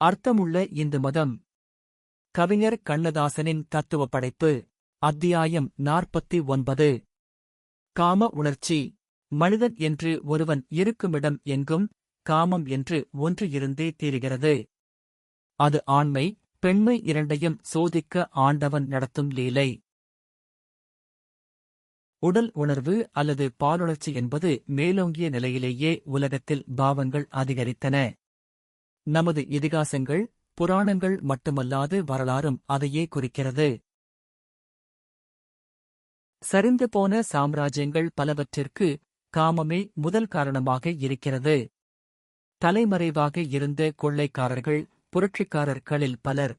அர்த்தமுள்ள இந்து மதம். கவிஞர் கண்ணதாசனின் தத்துவ படைப்பு. அத்தியாயம் 49. காம உணர்ச்சி. மனிதன் என்று ஒருவன் இருக்குமிடம் எங்கும் காமம் என்று ஒன்று இருந்தே தீருகிறது. அது ஆண்மை பெண்மை இரண்டையும் சோதிக்க ஆண்டவன் நடத்தும் லீலை. உடல் உணர்வு அல்லது பாலுணர்ச்சி என்பது மேலோங்கிய நிலையிலேயே உலகத்தில் பாவங்கள் அதிகரித்தன. நமது இதிகாசங்கள் புராணங்கள் மட்டுமல்லாது வரலாறும் அதையே குறிக்கிறது. சரிந்து போன சாம்ராஜ்யங்கள் பலவற்றிற்கு காமமே முதல் காரணமாக இருக்கிறது. தலைமறைவாக இருந்த கொள்ளைக்காரர்கள் புரட்சிக்காரர்களில் பலர்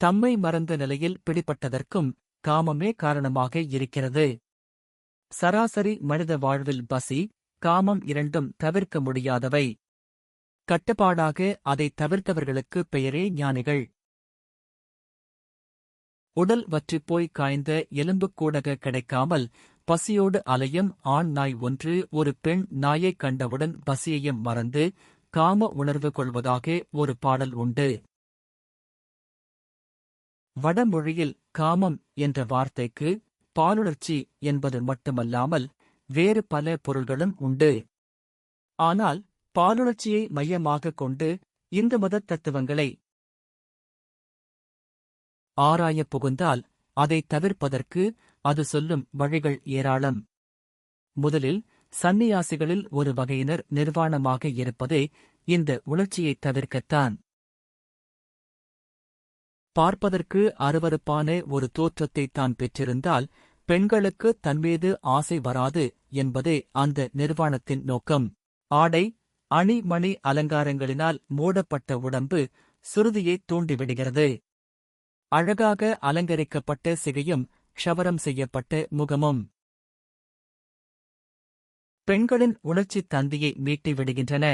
தம்மை மறந்த நிலையில் பிடிபட்டதற்கும் காமமே காரணமாக இருக்கிறது. சராசரி மனித வாழ்வில் பசி காமம் இரண்டும் தவிர்க்க முடியாதவை. கட்டுப்பாடாக அதை தவிர்த்தவர்களுக்கு பெயரே ஞானிகள். உடல் வற்றிப்போய் காய்ந்த எலும்புக்கூடக கிடைக்காமல் பசியோடு அலையும் ஆண் நாய் ஒன்று ஒரு பெண் நாயைக் கண்டவுடன் பசியையும் மறந்து காம உணர்வு கொள்வதாக ஒரு பாடல் உண்டு. வடமொழியில் காமம் என்ற வார்த்தைக்கு பாலுணர்ச்சி என்பது மட்டுமல்லாமல் வேறு பல பொருள்களும் உண்டு. ஆனால் பாலுணர்ச்சியை மையமாகக் கொண்டு இந்து மத தத்துவங்களை ஆராயப் புகுந்தால் அதை தவிர்ப்பதற்கு அது சொல்லும் வழிகள் ஏராளம். முதலில் சந்நியாசிகளில் ஒரு வகையினர் நிர்வாணமாக இருப்பதே இந்த உணர்ச்சியைத் தவிர்க்கத்தான். பார்ப்பதற்கு அருவருப்பான ஒரு தோற்றத்தை தான் பெற்றிருந்தால் பெண்களுக்கு தன்மீது ஆசை வராது என்பதே அந்த நிர்வாணத்தின் நோக்கம். ஆடை அணி மணி அலங்காரங்களினால் மூடப்பட்ட உடம்பு சுருதியைத் தூண்டிவிடுகிறது. அழகாக அலங்கரிக்கப்பட்ட சிகையும் க்ஷவரம் செய்யப்பட்ட முகமும் பெண்களின் உணர்ச்சித் தந்தியை மீட்டிவிடுகின்றன.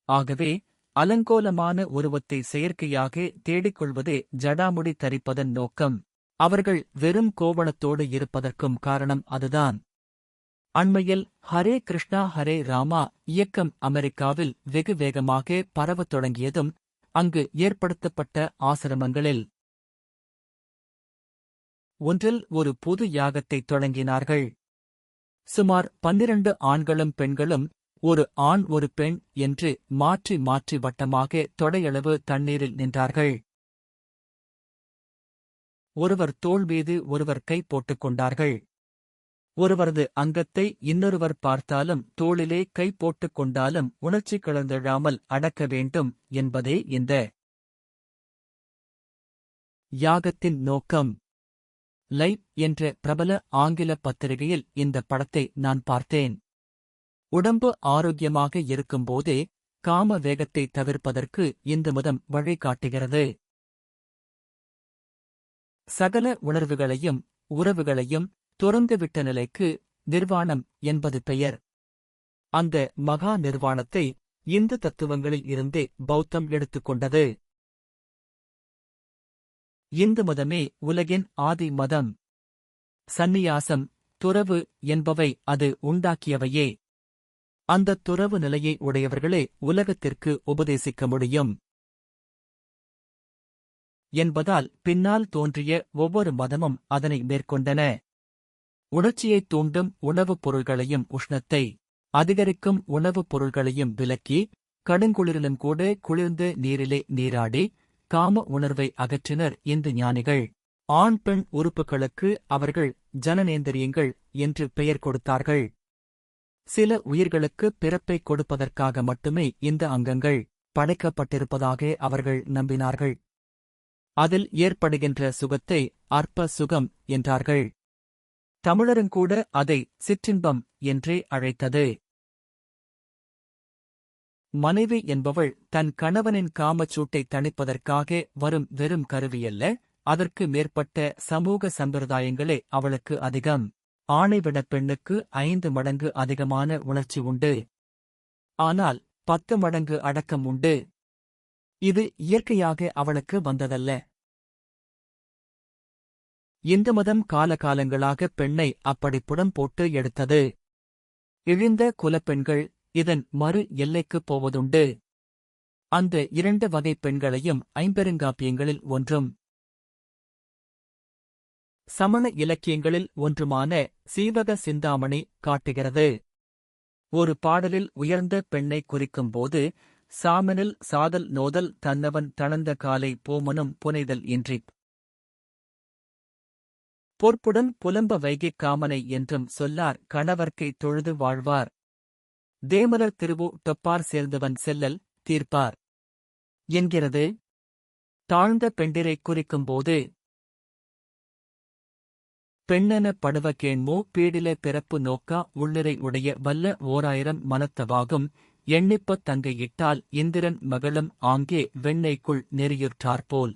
ஆகவே அலங்கோலமான உருவத்தை செயற்கையாக தேடிக்கொள்வதே ஜடாமுடி தரிப்பதன் நோக்கம். அவர்கள் வெறும் கோவணத்தோடு இருப்பதற்கும் காரணம் அதுதான். அண்மையில் ஹரே கிருஷ்ணா ஹரே ராமா இயக்கம் அமெரிக்காவில் வெகு வேகமாக பரவத் தொடங்கியதும் அங்கு ஏற்படுத்தப்பட்ட ஆசிரமங்களில் ஒன்றில் ஒரு பொது யாகத்தைத் தொடங்கினார்கள். சுமார் 12 ஆண்களும் பெண்களும் ஒரு ஆண் ஒரு பெண் என்று மாற்றி மாற்றி வட்டமாக தொடையளவு தண்ணீரில் நின்றார்கள். ஒருவர் தோள் மீது ஒருவர் கை போட்டுக் கொண்டார்கள். ஒருவரது அங்கத்தை இன்னொருவர் பார்த்தாலும் தோளிலே கை போட்டுக் கொண்டாலும் உணர்ச்சி கிளர்ந்தெழாமல் அடக்க வேண்டும் என்பதே இந்த யாகத்தின் நோக்கம். லைஃப் என்ற பிரபல ஆங்கில பத்திரிகையில் இந்த படத்தை நான் பார்த்தேன். உடம்பு ஆரோக்கியமாக இருக்கும்போதே காம வேகத்தை தவிர்ப்பதற்கு இந்து மதம் வழிகாட்டுகிறது. சகல உணர்வுகளையும் உறவுகளையும் துறந்துவிட்ட நிலைக்கு நிர்வாணம் என்பது பெயர். அந்த மகா நிர்வாணத்தை இந்து தத்துவங்களில் இருந்தே பௌத்தம் எடுத்துக்கொண்டது. இந்து மதமே உலகின் ஆதி மதம். சந்நியாசம் துறவு என்பவை அது உண்டாக்கியவையே. அந்த துறவு நிலையை உடையவர்களே உலகத்திற்கு உபதேசிக்க முடியும் என்பதால் பின்னால் தோன்றிய ஒவ்வொரு மதமும் அதனை மேற்கொண்டன. உணர்ச்சியைத் தூண்டும் உணவுப் பொருள்களையும் உஷ்ணத்தை அதிகரிக்கும் உணவுப் பொருள்களையும் விலக்கி கடுங்குளிரிலும் கூட குளிர்ந்த நீரிலே நீராடி காம உணர்வை அகற்றினர் இந்து ஞானிகள். ஆண் பெண் உறுப்புகளுக்கு அவர்கள் ஜனனேந்திரியங்கள் என்று பெயர் கொடுத்தார்கள். சில உயிர்களுக்கு பிறப்பைக் கொடுப்பதற்காக மட்டுமே இந்த அங்கங்கள் படைக்கப்பட்டிருப்பதாக அவர்கள் நம்பினார்கள். அதில் ஏற்படுகின்ற சுகத்தை அற்ப சுகம் என்றார்கள். தமிழருங்கூட அதை சிற்றின்பம் என்றே அழைத்தது. மனைவி என்பவள் தன் கணவனின் காமச்சூட்டை தணிப்பதற்காக வரும் வெறும் கருவியல்ல, அதற்கு மேற்பட்ட சமூக சம்பிரதாயங்களே அவளுக்கு அதிகம். ஆணைவிட பெண்ணுக்கு 5 மடங்கு அதிகமான உணர்ச்சி உண்டு. ஆனால் 10 மடங்கு அடக்கம் உண்டு. இது இயற்கையாக அவளுக்கு வந்ததல்ல. இந்து மதம் காலகாலங்களாக பெண்ணை அப்படி புடம் போட்டு எடுத்தது. இழிந்த குலப்பெண்கள் இதன் மறு எல்லைக்குப் போவதுண்டு. அந்த 2 வகை பெண்களையும் ஐம்பெருங்காப்பியங்களில் ஒன்றும் சமண இலக்கியங்களில் ஒன்றுமான சீவக சிந்தாமணி காட்டுகிறது. ஒரு பாடலில் உயர்ந்த பெண்ணை குறிக்கும்போது சாமனில் சாதல் நோதல் தன்னவன் தளர்ந்த காலை போமனும் புனைதல் இன்றிப் பொற்புடன் புலம்ப வைகைக் காமனை என்றும் சொல்லார் கணவர்க்கை தொழுது வாழ்வார். தேமலர் திருவு டொப்பார் சேர்ந்தவன் செல்லல் தீர்ப்பார் என்கிறது. தாழ்ந்த பெண்டிரைக் குறிக்கும்போது பெண்ணென படுவ கேண்மோ பீடில பிறப்பு நோக்கா உள்ளிரை உடைய வல்ல ஓராயிரம் மனத்தவாகும் எண்ணிப்பத் தங்கை இட்டால் இந்திரன் மகளும் ஆங்கே வெண்ணெய்க்குள் நெறியுற்றாற்போல்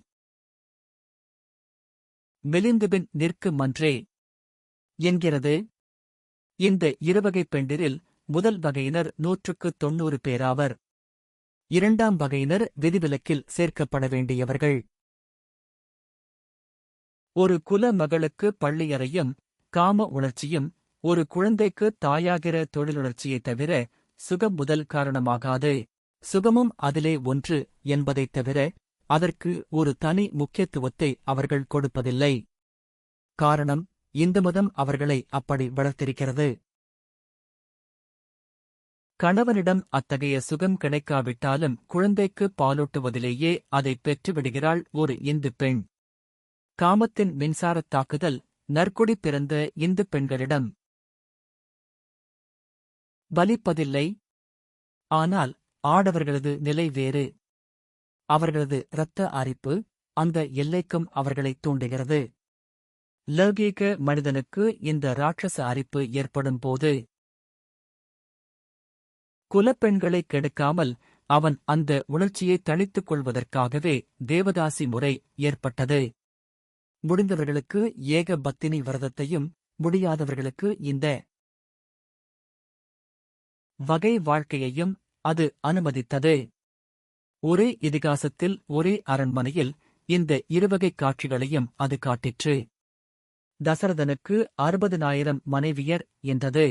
மெலிந்துபின் நிற்கு மன்றே என்கிறது. இந்த இருவகைப் பெண்டிரில் முதல் வகையினர் 190 பேராவர். 2ஆம் வகையினர் விதிவிலக்கில் சேர்க்கப்பட வேண்டியவர்கள். ஒரு குல மகளுக்கு பள்ளியறையும் காம உணர்ச்சியும் ஒரு குழந்தைக்கு தாயாகிற தொழிலுணர்ச்சியைத் தவிர சுகம் முதல் காரணமாகாது. சுகமும் அதிலே ஒன்று என்பதைத் தவிர அதற்கு ஒரு தனி முக்கியத்துவத்தை அவர்கள் கொடுப்பதில்லை. காரணம், இந்து மதம் அவர்களை அப்படி வளர்த்திருக்கிறது. கணவனிடம் அத்தகைய சுகம் கிடைக்காவிட்டாலும் குழந்தைக்கு பாலூட்டுவதிலேயே அதைப் பெற்றுவிடுகிறாள் ஒரு இந்து பெண். காமத்தின் மின்சாரத் தாக்குதல் நற்குடி பிறந்த இந்து பெண்களிடம் பலிப்பதில்லை. ஆனால் ஆடவர்களது நிலை வேறு. அவர்களது இரத்த அரிப்பு அந்த எல்லைக்கும் அவர்களைத் தூண்டுகிறது. லௌகீக மனிதனுக்கு இந்த ராட்சச அரிப்பு ஏற்படும் போது குலப்பெண்களைக் கெடுக்காமல் அவன் அந்த உணர்ச்சியை தணித்துக் கொள்வதற்காகவே தேவதாசி முறை ஏற்பட்டது. முடிந்தவர்களுக்கு ஏக பத்தினி விரதத்தையும் முடியாதவர்களுக்கு இந்த வகை வாழ்க்கையையும் அது அனுமதித்தது. ஒரே இதிகாசத்தில் ஒரே அரண்மனையில் இந்த இருவகைக் காட்சிகளையும் அது காட்டிற்று. தசரதனுக்கு 60,000 மனைவியர் என்றது.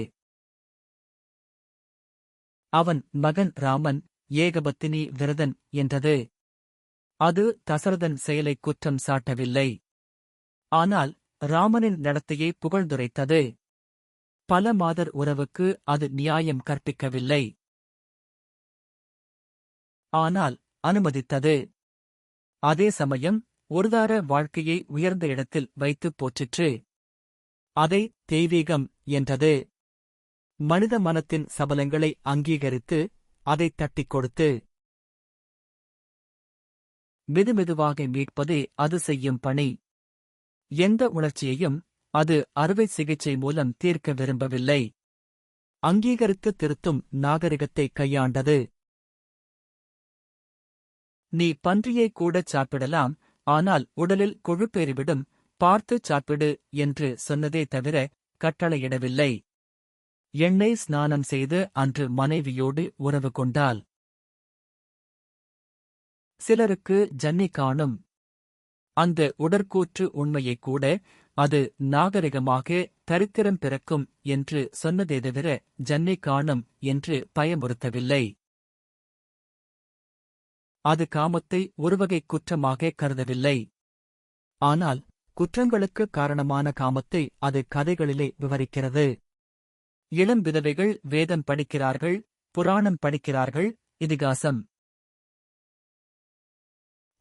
அவன் மகன் ராமன் ஏகபத்தினி விரதன் என்றது. அது தசரதன் செயலை குற்றம் சாட்டவில்லை. ஆனால் ராமனின் நடத்தையை புகழ்ந்துரைத்தது. பல மாதர் உறவுக்கு அது நியாயம் கற்பிக்கவில்லை. ஆனால் அனுமதித்தது. அதே சமயம் ஒருதார வாழ்க்கையை உயர்ந்த இடத்தில் வைத்துப் போற்றிற்று. அதை தெய்வீகம் என்றது. மனித மனத்தின் சபலங்களை அங்கீகரித்து அதைத் தட்டிக் கொடுத்து மெதுமெதுவாக மீட்பதே அது செய்யும் பணி. எந்த உணர்ச்சியையும் அது அறுவை சிகிச்சை மூலம் தீர்க்க விரும்பவில்லை. அங்கீகரித்து திருத்தும் நாகரிகத்தை கையாண்டது. நீ பன்றியை கூடச் சாப்பிடலாம், ஆனால் உடலில் கொழுப்பேறிவிடும், பார்த்துச் சாப்பிடு என்று சொன்னதே தவிர கட்டளையிடவில்லை. எண்ணெய் ஸ்நானம் செய்து அன்று மனைவியோடு உறவு கொண்டாள். சிலருக்கு ஜன்னி காணும். அந்த உடற்கூற்று உண்மையைக் கூட அது நாகரிகமாக தரித்திரம் பிறக்கும் என்று சொன்னதே தவிர ஜன்னி காணும் என்று பயமுறுத்தவில்லை. அது காமத்தை ஒருவகை குற்றமாக கருதவில்லை. ஆனால் குற்றங்களுக்கு காரணமான காமத்தை அது கதைகளிலே விவரிக்கிறது. இளம் விதவைகள் வேதம் படிக்கிறார்கள், புராணம் படிக்கிறார்கள், இதிகாசம்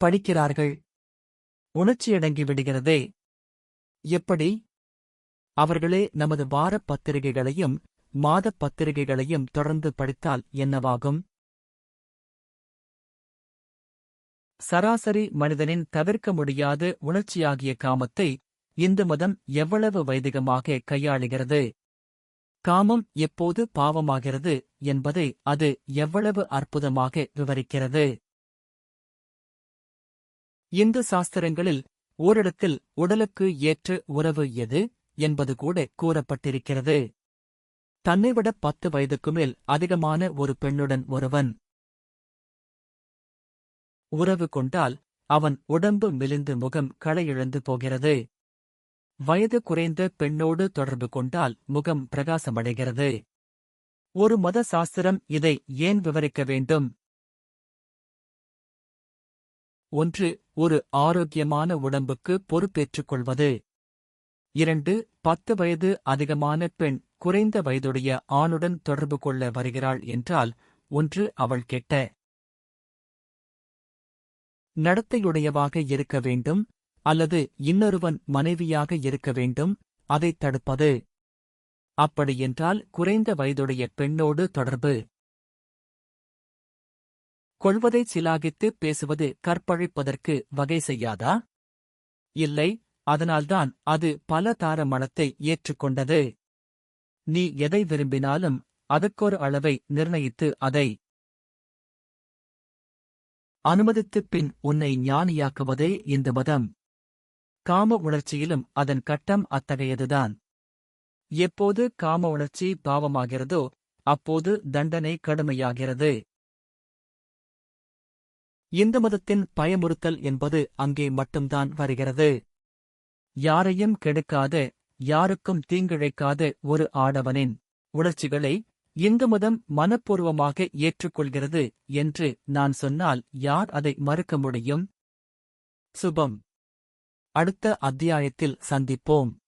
படிக்கிறார்கள். உணர்ச்சியடங்கி விடுகிறதே. எப்படி? அவர்களே நமது வாரப் பத்திரிகைகளையும் மாதப் பத்திரிகைகளையும் தொடர்ந்து படித்தால் என்னவாகும்? சராசரி மனிதனின் தவிர்க்க முடியாத உணர்ச்சியாகிய காமத்தை இந்து மதம் எவ்வளவு வைதிகமாக கையாளுகிறது. காமம் எப்போது பாவமாகிறது என்பதை அது எவ்வளவு அற்புதமாக விவரிக்கிறது. இந்து சாஸ்திரங்களில் ஓரிடத்தில் உடலுக்கு ஏற்ற உறவு எது என்பது கூட கூறப்பட்டிருக்கிறது. தன்னைவிட 10 வயதுக்கு மேல் அதிகமான ஒரு பெண்ணுடன் ஒருவன் உறவு கொண்டால் அவன் உடம்பு மெலிந்து முகம் களையிழந்து போகிறது. வயது குறைந்த பெண்ணோடு தொடர்பு கொண்டால் முகம் பிரகாசமடைகிறது. ஒரு மத சாஸ்திரம் இதை ஏன் விவரிக்க வேண்டும்? 1. ஒரு ஆரோக்கியமான உடம்புக்கு பொறுப்பேற்றுக் கொள்வது. 2. 10 வயது அதிகமான பெண் குறைந்த வயதுடைய ஆணுடன் தொடர்பு கொள்ள வருகிறாள் என்றால், 1. அவள் கெட்ட நடத்தையுடையவாக இருக்க வேண்டும், அல்லது இன்னொருவன் மனைவியாக இருக்க வேண்டும், அதைத் தடுப்பது. அப்படியென்றால் குறைந்த வயதுடைய பெண்ணோடு தொடர்பு கொள்வதைச் சிலாகித்து பேசுவது கற்பழிப்பதற்கு வகை செய்யாதா? இல்லை, அதனால்தான் அது பல தார மணத்தை ஏற்றுக்கொண்டது. நீ எதை விரும்பினாலும் அதற்கொரு அளவை நிர்ணயித்து அதை அனுமதித்துப் பின் உன்னை ஞானியாக்குவதே இந்த மதம். காம உணர்ச்சியிலும் அதன் கட்டம் அத்தகையதுதான். எப்போது காம உணர்ச்சி பாவமாகிறதோ அப்போது தண்டனை கடுமையாகிறது. இந்த மதத்தின் பயமுறுத்தல் என்பது அங்கே மட்டும்தான் வருகிறது. யாரையும் கெடுக்காத, யாருக்கும் தீங்கிழைக்காத ஒரு ஆடவனின் உணர்ச்சிகளை இந்து மதம் மனப்பூர்வமாக ஏற்றுக்கொள்கிறது என்று நான் சொன்னால் யார் அதை மறுக்க முடியும்? சுபம். அடுத்த அத்தியாயத்தில் சந்திப்போம்.